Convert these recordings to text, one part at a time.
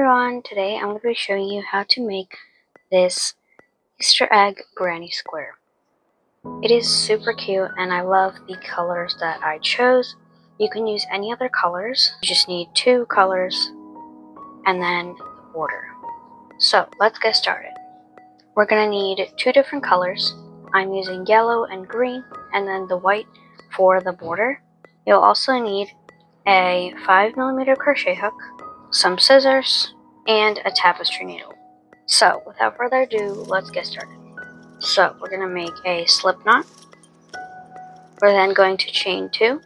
everyone, today I'm going to be showing you how to make this Easter egg granny square. It is super cute and I love the colors that I chose. You can use any other colors. You just need 2 colors and then the border. So let's get started. We're going to need 2 different colors. I'm using yellow and green and then the white for the border. You'll also need a 5mm crochet hook, some scissors, and a tapestry needle. So without further ado, let's get started. So we're going to make a slip knot. We're then going to chain 2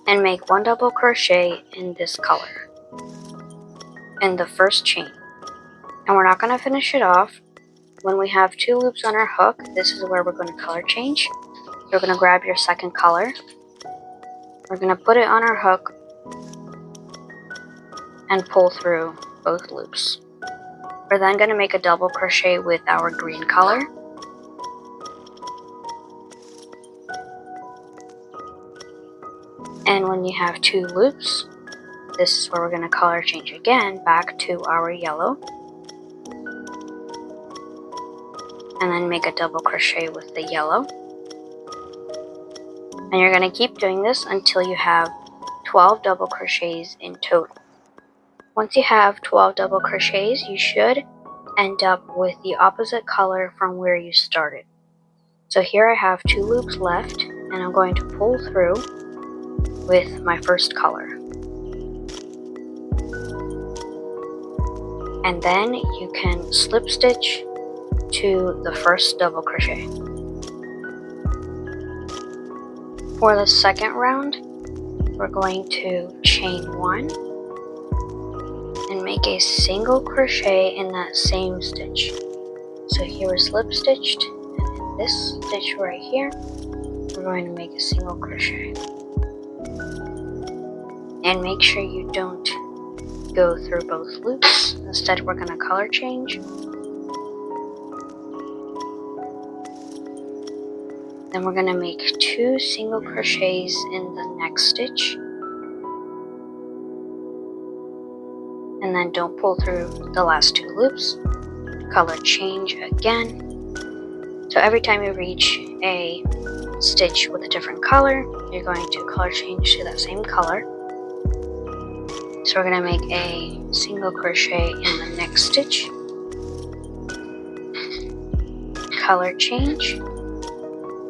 and make 1 double crochet in this color in the first chain. And we're not going to finish it off. When we have 2 loops on our hook, this is where we're going to color change. You're going to grab your second color. We're going to put it on our hook and pull through both loops. We're then going to make a double crochet with our green color. And when you have 2 loops, this is where we're going to color change again back to our yellow. And then make a double crochet with the yellow. And you're going to keep doing this until you have 12 double crochets in total. Once you have 12 double crochets, you should end up with the opposite color from where you started. So here I have 2 loops left, and I'm going to pull through with my first color. And then you can slip stitch to the first double crochet. For the second round, we're going to chain 1 and make a single crochet in that same stitch. So here we're slip stitched, and in this stitch right here, we're going to make a single crochet. And make sure you don't go through both loops. Instead, we're going to color change. Then we're going to make 2 single crochets in the next stitch. And then don't pull through the last 2 loops. Color change again. So every time you reach a stitch with a different color, you're going to color change to that same color. So we're going to make a single crochet in the next stitch. Color change.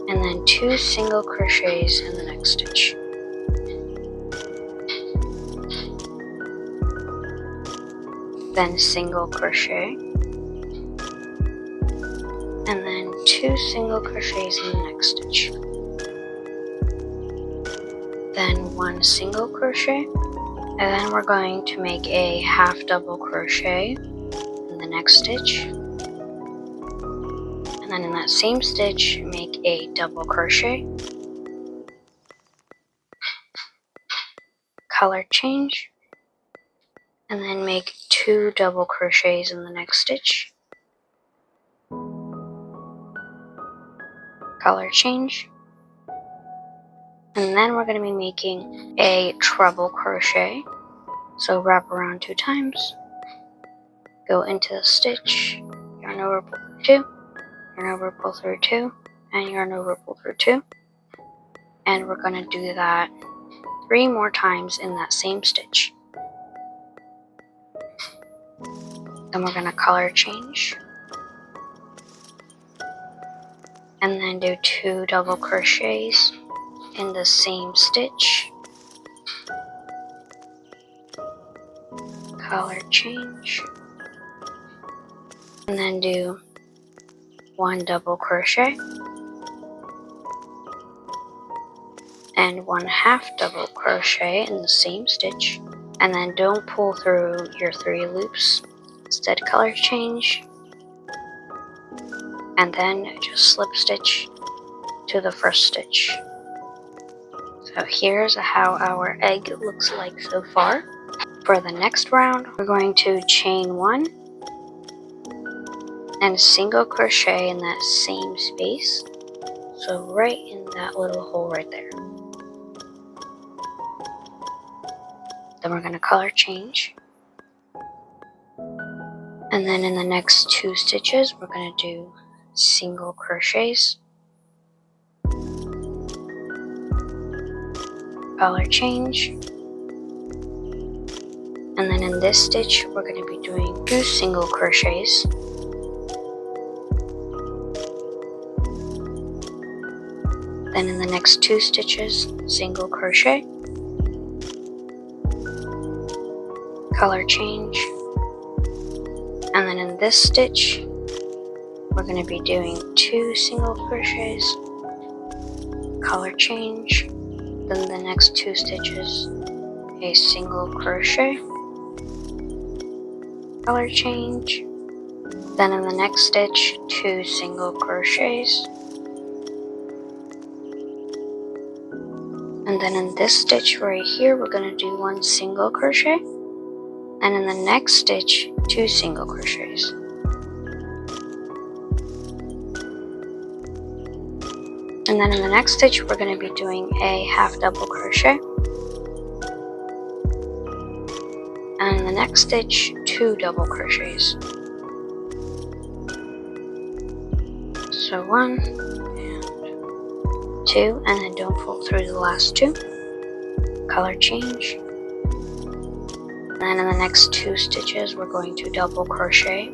And then 2 single crochets in the next stitch. Then single crochet, and then 2 single crochets in the next stitch, then 1 single crochet, and then we're going to make a half double crochet in the next stitch, and then in that same stitch make a double crochet, color change, and then make 2 double crochets in the next stitch, color change, and then we're going to be making a treble crochet. So wrap around 2 times, go into the stitch, yarn over, pull through 2, yarn over, pull through 2, and yarn over, pull through 2. And we're going to do that 3 more times in that same stitch. Then we're going to color change, and then do 2 double crochets in the same stitch, color change, and then do 1 double crochet and 1 half double crochet in the same stitch, and then don't pull through your 3 loops. Instead, color change, and then just slip stitch to the first stitch. So here's how our egg looks like so far. For the next round, we're going to chain 1 and single crochet in that same space. So right in that little hole right there. Then we're going to color change. And then in the next 2 stitches, we're going to do single crochets, color change, and then in this stitch, we're going to be doing 2 single crochets, then in the next 2 stitches, single crochet, color change, and then in this stitch, we're going to be doing 2 single crochets, color change, then the next 2 stitches, a single crochet, color change, then in the next stitch, 2 single crochets, and then in this stitch right here, we're going to do 1 single crochet, and in the next stitch, 2 single crochets. And then in the next stitch, we're going to be doing a half double crochet, and in the next stitch, 2 double crochets. So 1 and 2, and then don't pull through the last 2. Color change. And then in the next 2 stitches, we're going to double crochet.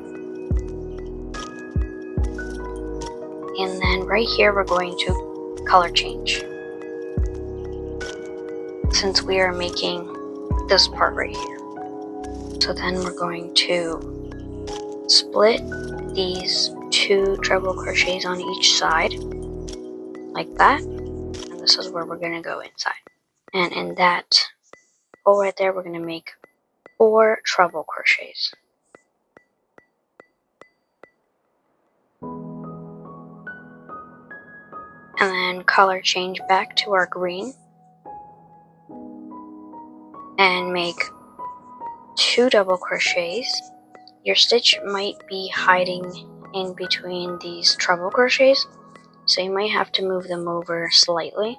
And then right here, we're going to color change, since we are making this part right here. So then we're going to split these 2 treble crochets on each side, like that. And this is where we're going to go inside. And in that hole right there, we're going to make 4 treble crochets. And then color change back to our green and make 2 double crochets. Your stitch might be hiding in between these treble crochets, so you might have to move them over slightly.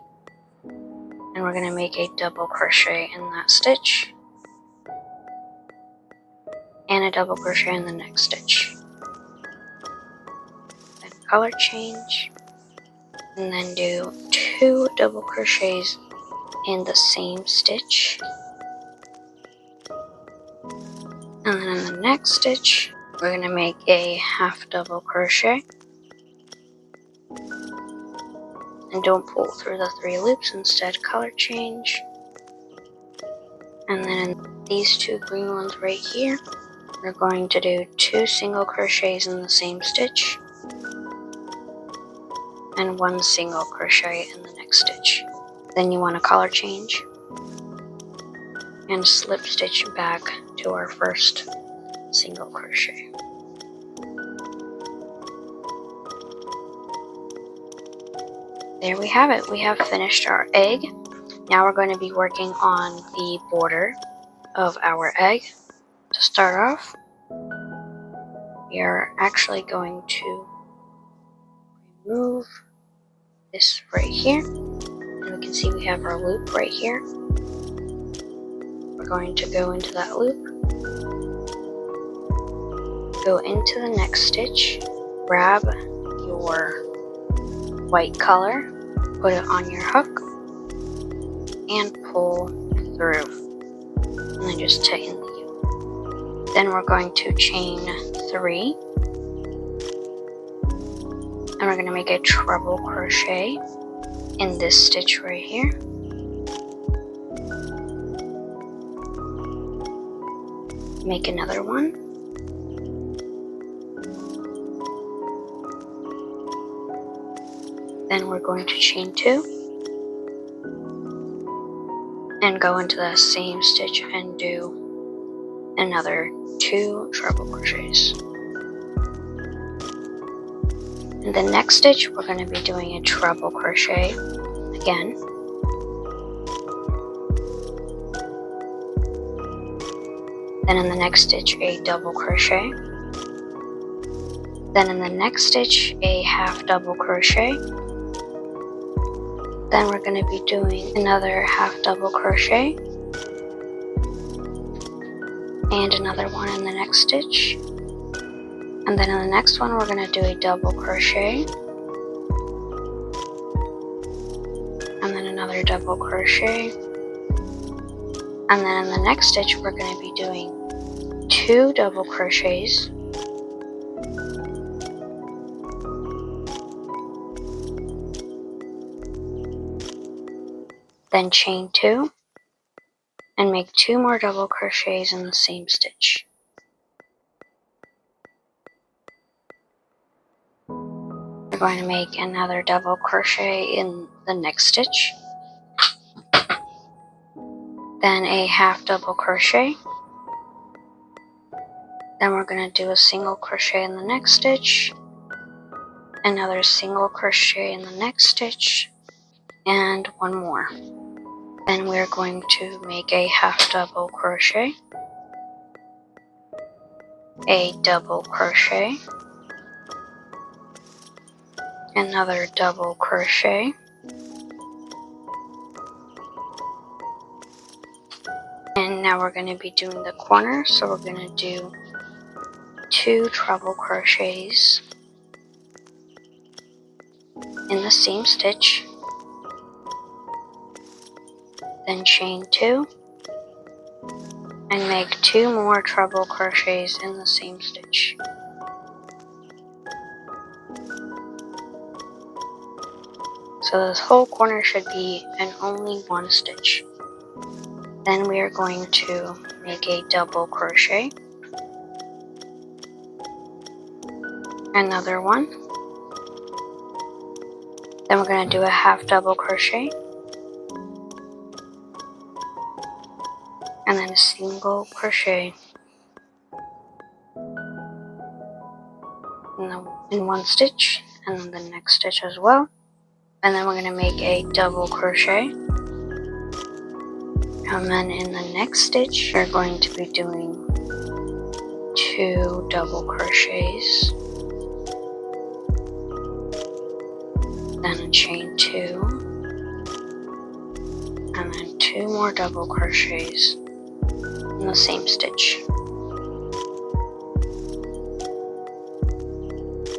And we're going to make a double crochet in that stitch and a double crochet in the next stitch. Then color change, and then do 2 double crochets in the same stitch. And then in the next stitch, we're going to make a half double crochet. And don't pull through the 3 loops, instead color change. And then in these 2 green ones right here, we're going to do 2 single crochets in the same stitch and 1 single crochet in the next stitch. Then you want to color change and slip stitch back to our first single crochet. There we have it. We have finished our egg. Now we're going to be working on the border of our egg. To start off, we are actually going to remove this right here. And we can see we have our loop right here. We're going to go into that loop, go into the next stitch, grab your white color, put it on your hook, and pull through, and then just tighten the U. Then we're going to chain 3, and we're going to make a treble crochet in this stitch right here. Make another one. Then we're going to chain 2 and go into the same stitch and do another 2 treble crochets. In the next stitch, we're going to be doing a treble crochet again. Then in the next stitch, a double crochet. Then in the next stitch, a half double crochet. Then we're going to be doing another half double crochet. and another one in the next stitch. And then in the next one we're going to do a double crochet, and then another double crochet, and then in the next stitch we're going to be doing 2 double crochets, then chain 2 and make 2 more double crochets in the same stitch. We're going to make another double crochet in the next stitch, then a half double crochet, then we're going to do a single crochet in the next stitch, another single crochet in the next stitch, and one more. Then we're going to make a half double crochet, a double crochet, another double crochet, and now we're going to be doing the corner, so we're going to do 2 treble crochets in the same stitch, then chain 2 and make 2 more treble crochets in the same stitch. So this whole corner should be in only 1 stitch. Then we are going to make a double crochet, another one, then we're going to do a half double crochet, and then a single crochet in 1 stitch, and then the next stitch as well. And then we're going to make a double crochet, and then in the next stitch we're going to be doing 2 double crochets, then a chain 2, and then 2 more double crochets in the same stitch.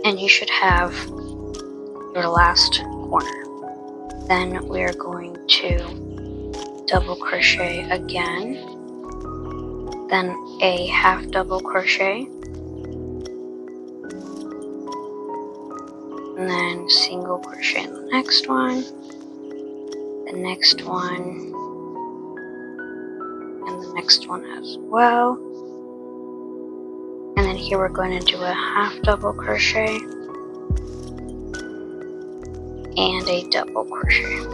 And you should have your last corner. Then we're going to double crochet again, then a half double crochet, and then single crochet in the next one, the next one, and the next one as well. And then here we're going to do a half double crochet and a double crochet.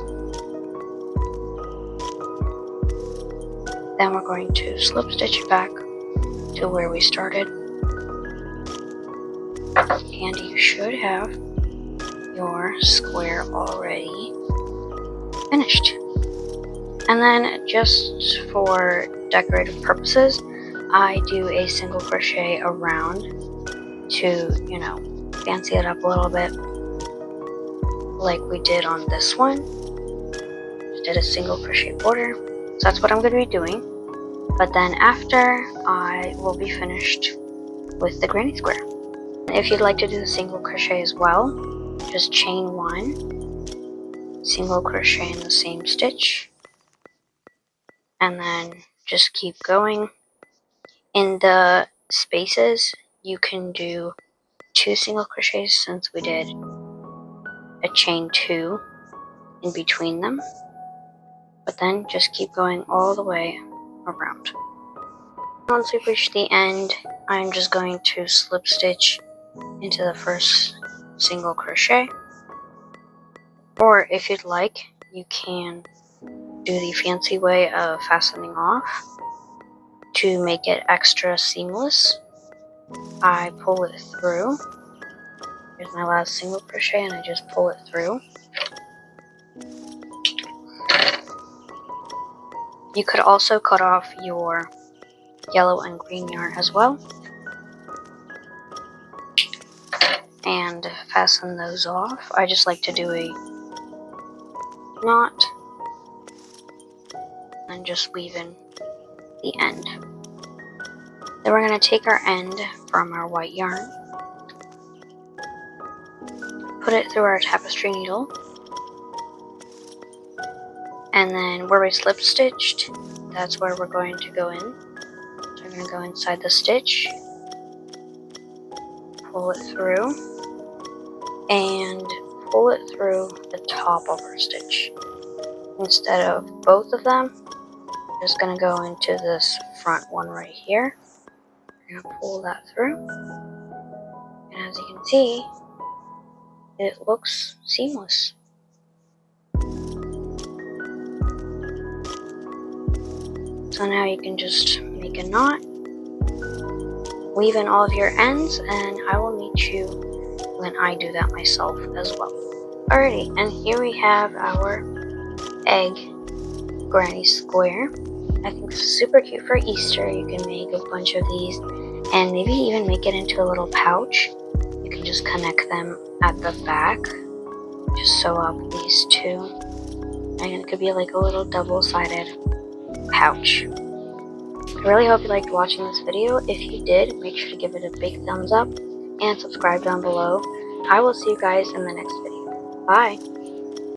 Then we're going to slip stitch it back to where we started, and you should have your square already finished. And then just for decorative purposes, I do a single crochet around to, fancy it up a little bit, like we did on this one. Just did a single crochet border, so that's what I'm going to be doing. But then after, I will be finished with the granny square. If you'd like to do the single crochet as well, just chain 1, single crochet in the same stitch, and then just keep going. In the spaces, you can do 2 single crochets since we did a chain 2 in between them, but then just keep going all the way around. Once we've reached the end, I'm just going to slip stitch into the first single crochet, or if you'd like, you can do the fancy way of fastening off to make it extra seamless. I pull it through. Here's my last single crochet, and I just pull it through. You could also cut off your yellow and green yarn as well and fasten those off. I just like to do a knot and just weave in the end. Then we're going to take our end from our white yarn, put it through our tapestry needle, and then where we slip stitched, that's where we're going to go in. So we're going to go inside the stitch, pull it through, and pull it through the top of our stitch. Instead of both of them, I'm just going to go into this front one right here. I'm going to pull that through, and as you can see, it looks seamless. So now you can just make a knot, weave in all of your ends, and I will meet you when I do that myself as well. Alrighty, and here we have our egg granny square. I think this is super cute for Easter. You can make a bunch of these and maybe even make it into a little pouch. You can just connect them at the back. Just sew up these two, and it could be like a little double-sided pouch. I really hope you liked watching this video. If you did, make sure to give it a big thumbs up and subscribe down below. I will see you guys in the next video. Bye!